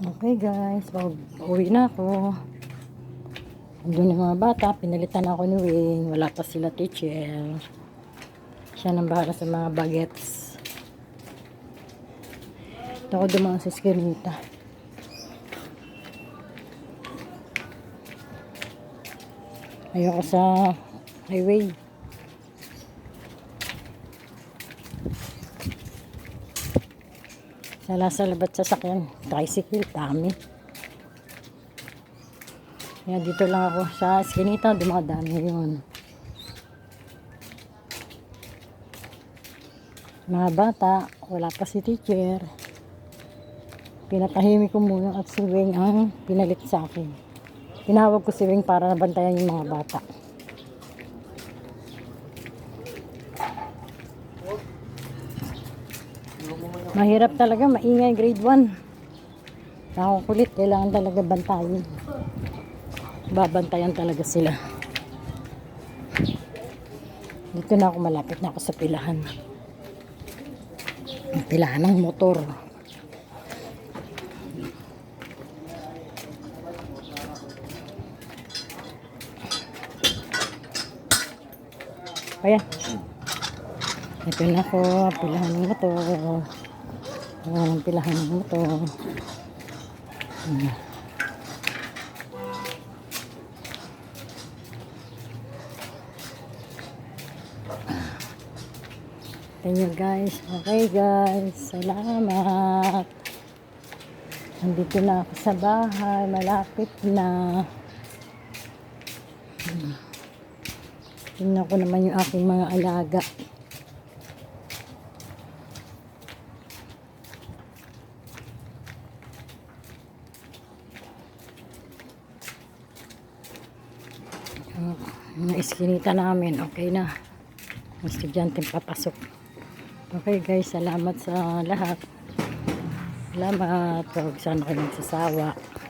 Okay guys, uwi na ako. Andun yung mga bata, pinalitan ako ni Wing. Wala pa sila teacher. Siya nang bahala sa mga bagets. Ito ako dumaan sa Eskinita. Ayoko sa highway. Sa labat sasakyan. Tricycle, dami. Kaya dito lang ako sa Eskinita, dumadami yun. Mga bata, wala pa si teacher. Pinatahimik ko muna at si Wing ang pinalit sa akin. Tinawag ko si Wing para nabantayan yung mga bata. Mahirap talaga, maingay grade 1. Nakakulit, kailangan talaga bantayan. Babantayan talaga sila. Dito na ako, malapit na ako sa pilahan. Pilahan ng motor. Kaya, ito na ako, pilahan ng motor. Pilahan ng motor. Thank you guys. Okay guys, salamat. Nandito na ako sa bahay, malapit na. Tingnan ko naman yung aking mga alaga. Yung Eskinita namin, okay na. Ang estudyante papasok. Okay guys, salamat sa lahat. Salamat. Huwag sana kayo magsasawa.